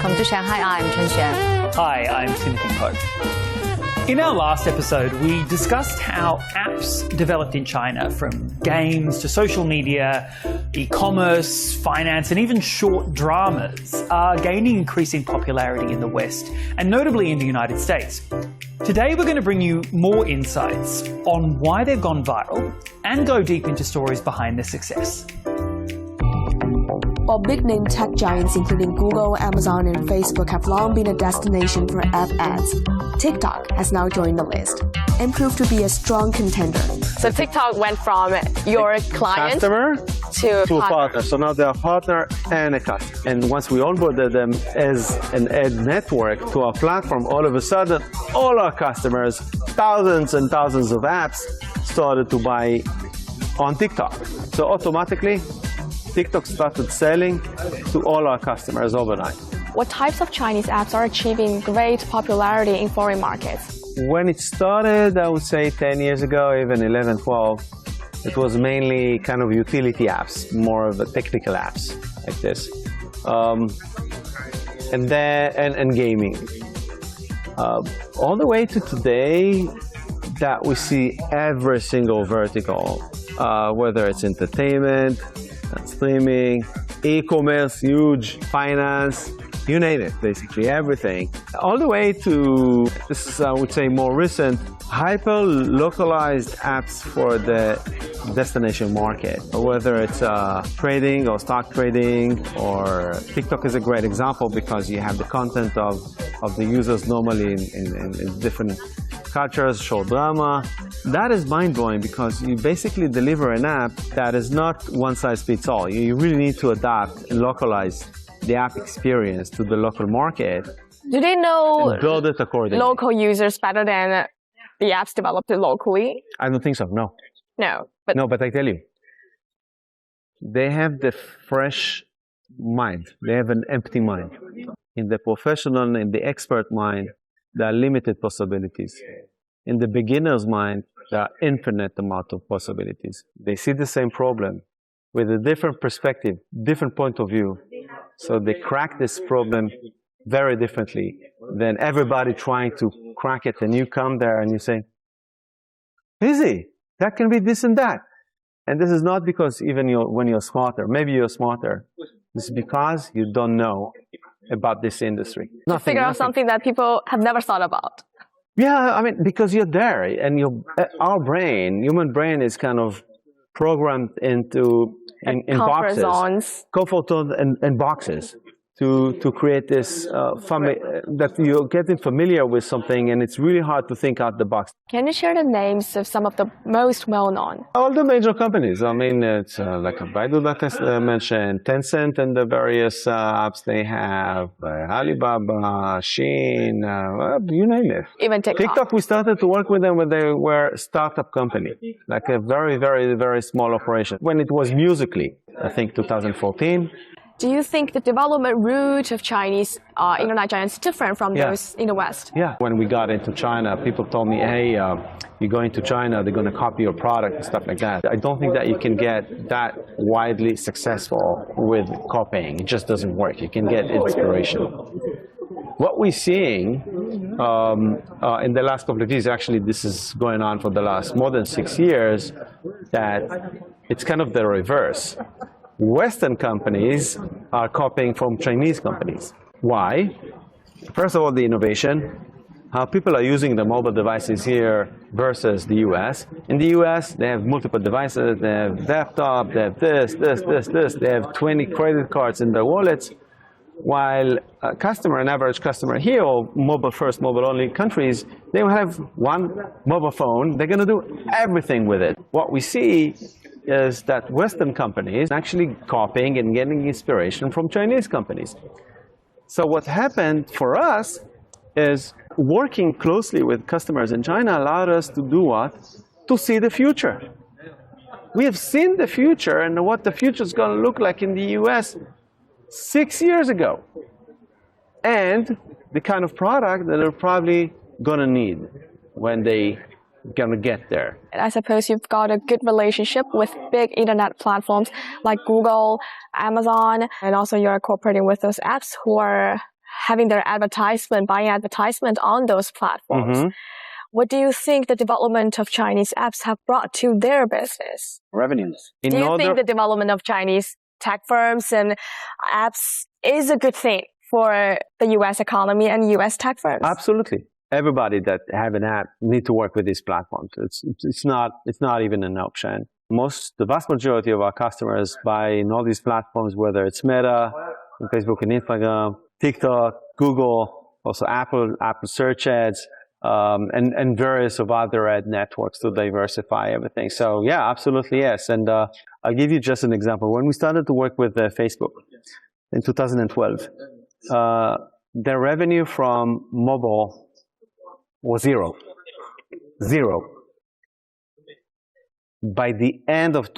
welcome to Shanghai. I'm Chen Xuan. Hi, I'm Timothy Pope. In our last episode, we discussed how apps developed in China, from games to social media, e-commerce, finance, and even short dramas, are gaining increasing popularity in the West, and notably in the United States. Today, we're going to bring you more insights on why they've gone viral and go deep into stories behind their success. While big-name tech giants including Google, Amazon, and Facebook have long been a destination for app ads, TikTok has now joined the list and proved to be a strong contender. So TikTok went from your client customer to a partner. So now they're a partner and a customer. And once we onboarded them as an ad network to our platform, all of a sudden, all our customers, thousands and thousands of apps, started to buy on TikTok. So automatically, TikTok started selling to all our customers overnight. What types of Chinese apps are achieving great popularity in foreign markets? When it started, I would say 10 years ago, even 11, 12, it was mainly kind of utility apps, more of the technical apps like this, and gaming. All the way to today, that we see every single vertical, whether it's entertainment, streaming, e-commerce, huge, finance, you name it, basically everything. All the way to, this is, I would say, more recent, hyper-localized apps for the destination market, whether it's trading or stock trading, or TikTok is a great example because you have the content of the users normally in different cultures, short drama. That is mind-blowing because you basically deliver an app that is not one-size-fits-all. You really need to adapt and localize the app experience to the local market. Do they know and build it accordingly. Local users better than the apps developed locally? I don't think so, no. No, but I tell you, they have the fresh mind. They have an empty mind. In the professional and the expert mind, there are limited possibilities. In the beginner's mind, there are infinite amount of possibilities. They see the same problem with a different perspective, different point of view. So they crack this problem very differently than everybody trying to crack it. And you come there and you say, easy, that can be this and that. And this is not because even when you're smarter, maybe you're smarter. This is because you don't know about this industry. To figure out something that people have never thought about. Yeah, I mean, because you're there, and our brain, human brain, is kind of programmed into in boxes, comfort zone and boxes, to create this that you're getting familiar with something, and it's really hard to think out the box. Can you share the names of some of the most well-known? All the major companies. I mean, it's like Baidu that I mentioned, Tencent and the various apps they have, Alibaba, Shein, you name it. Even TikTok. TikTok, we started to work with them when they were a startup company, like a very, very, very small operation. When it was Musical.ly, I think 2014. Do you think the development route of Chinese internet giants is different from those in the West? Yeah. When we got into China, people told me, hey, you're going to China, they're going to copy your product and stuff like that. I don't think that you can get that widely successful with copying. It just doesn't work. You can get inspiration. What we're seeing in the last couple of years, actually this is going on for the last more than 6 years, that it's kind of the reverse. Western companies are copying from Chinese companies. Why? First of all, the innovation, how people are using the mobile devices here versus the US. In the US, they have multiple devices, they have laptop, they have this, they have 20 credit cards in their wallets, while an average customer here, or mobile first, mobile only countries, they will have one mobile phone, they're gonna do everything with it. What we see is that Western companies are actually copying and getting inspiration from Chinese companies. So what happened for us is working closely with customers in China allowed us to do what? To see the future. We have seen the future and what the future is going to look like in the US 6 years ago. And the kind of product that they're probably going to need when they gonna get there. I suppose you've got a good relationship with big internet platforms like Google, Amazon, and also you're cooperating with those apps who are having their buying advertisement on those platforms. What do you think the development of Chinese apps have brought to their business? Revenues. Do you think the development of Chinese tech firms and apps is a good thing for the U.S. economy and U.S. tech firms? Absolutely. Everybody that have an app need to work with these platforms. It's not even an option. The vast majority of our customers buy in all these platforms, whether it's Meta, Facebook and Instagram, TikTok, Google, also Apple search ads, and various of other ad networks to diversify everything. So yeah, absolutely yes. And I'll give you just an example. When we started to work with Facebook in 2012, their revenue from mobile was zero. By the end of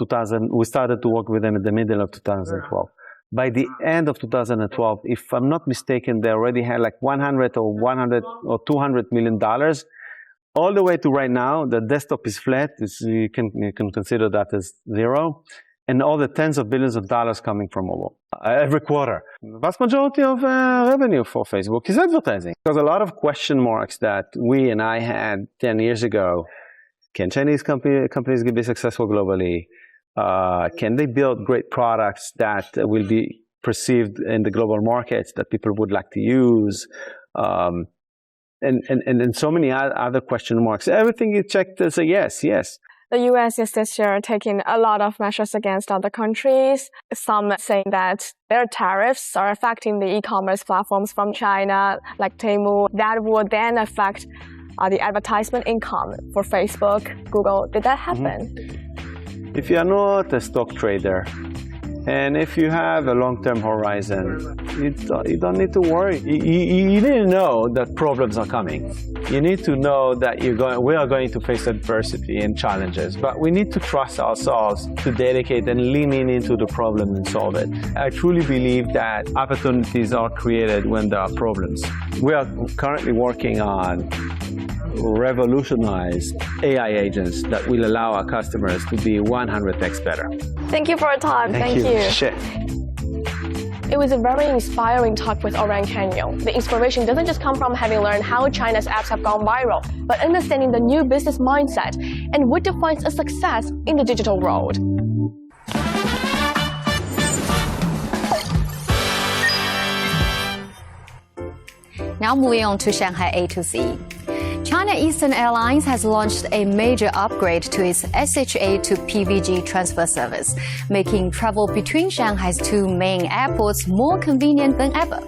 we started to work with them in the middle of 2012. By the end of 2012, if I'm not mistaken, they already had like $100 or $200 million. All the way to right now, the desktop is flat. You can consider that as zero. And all the tens of billions of dollars coming from mobile every quarter. The vast majority of revenue for Facebook is advertising. There's a lot of question marks that we and I had 10 years ago. Can Chinese companies be successful globally? Can they build great products that will be perceived in the global markets that people would like to use? And so many other question marks. Everything you checked is a yes. The U.S. is this year taking a lot of measures against other countries. Some saying that their tariffs are affecting the e-commerce platforms from China, like Temu. That would then affect the advertisement income for Facebook, Google. Did that happen? If you are not a stock trader, and if you have a long-term horizon, you don't need to worry. You need to know that problems are coming. You need to know that we are going to face adversity and challenges, but we need to trust ourselves to dedicate and lean into the problem and solve it. I truly believe that opportunities are created when there are problems. We are currently working on revolutionize AI agents that will allow our customers to be 100x better. Thank you for your time. Thank you. Sure. It was a very inspiring talk with Oran Kenyo. The inspiration doesn't just come from having learned how China's apps have gone viral, but understanding the new business mindset and what defines a success in the digital world. Now moving on to Shanghai A to Z. China Eastern Airlines has launched a major upgrade to its SHA to PVG transfer service, making travel between Shanghai's two main airports more convenient than ever.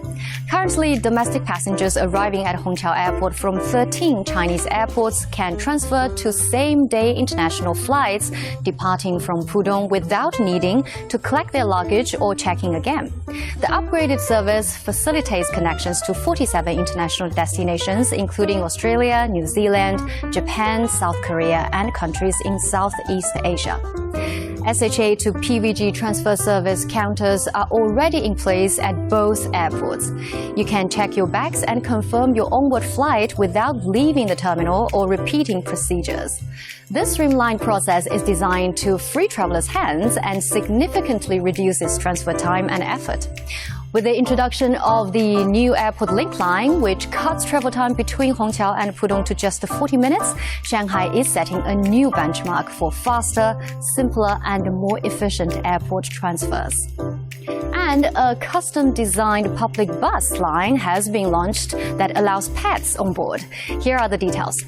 Currently, domestic passengers arriving at Hongqiao Airport from 13 Chinese airports can transfer to same-day international flights departing from Pudong without needing to collect their luggage or checking again. The upgraded service facilitates connections to 47 international destinations, including Australia, New Zealand, Japan, South Korea, and countries in Southeast Asia. SHA to PVG transfer service counters are already in place at both airports. You can check your bags and confirm your onward flight without leaving the terminal or repeating procedures. This streamlined process is designed to free travelers' hands and significantly reduces transfer time and effort. With the introduction of the new airport link line, which cuts travel time between Hongqiao and Pudong to just 40 minutes, Shanghai is setting a new benchmark for faster, simpler, and more efficient airport transfers. And a custom-designed public bus line has been launched that allows pets on board. Here are the details.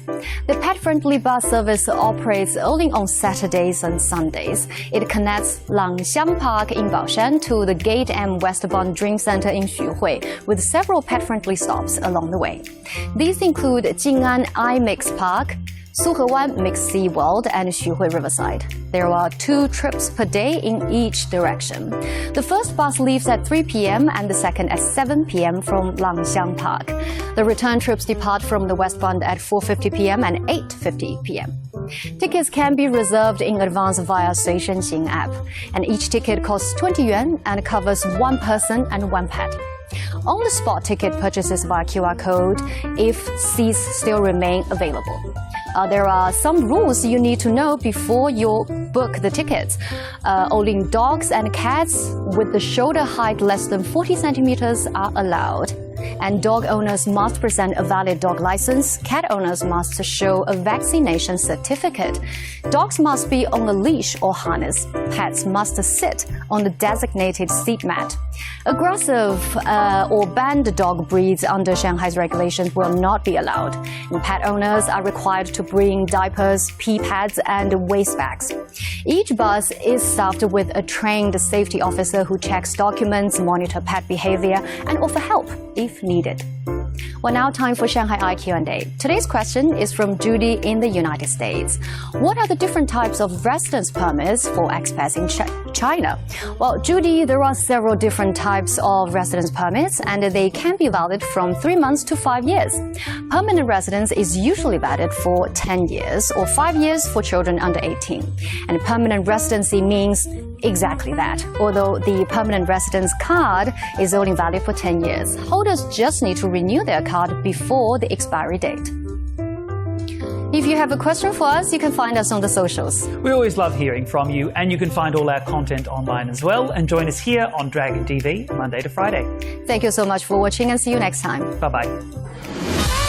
The pet-friendly bus service operates only on Saturdays and Sundays. It connects Langxiang Park in Baoshan to the Gate M Westbound Dream Center in Xuhui, with several pet-friendly stops along the way. These include Jing'an iMix Park, Suhewan Mixed Sea World, and Xuhui Riverside. There are 2 trips per day in each direction. The first bus leaves at 3 p.m. and the second at 7 p.m. from Langxiang Park. The return trips depart from the westbound at 4:50 p.m. and 8:50 p.m. Tickets can be reserved in advance via Suishenxing app, and each ticket costs 20 yuan and covers 1 person and 1 pet. On-the-spot ticket purchases via QR code if seats still remain available. There are some rules you need to know before you book the tickets. Only dogs and cats with the shoulder height less than 40 centimeters are allowed. And dog owners must present a valid dog license. Cat owners must show a vaccination certificate. Dogs must be on a leash or harness. Pets must sit on the designated seat mat. Aggressive or banned dog breeds under Shanghai's regulations will not be allowed. And pet owners are required to bring diapers, pee pads, and waste bags. Each bus is staffed with a trained safety officer who checks documents, monitor pet behavior, and offer help if needed. Well, now time for Shanghai Eye Q&A. Today's question is from Judy in the United States. What are the different types of residence permits for expats in China? Well, Judy, there are several different types of residence permits, and they can be valid from 3 months to 5 years. Permanent residence is usually valid for 10 years or 5 years for children under 18. And permanent residency means exactly that. Although the permanent residence card is only valid for 10 years, holders just need to renew their card before the expiry date. If you have a question for us, you can find us on the socials. We always love hearing from you, and you can find all our content online as well, and join us here on Dragon TV Monday to Friday. Thank you so much for watching, and see you next time. Bye-bye.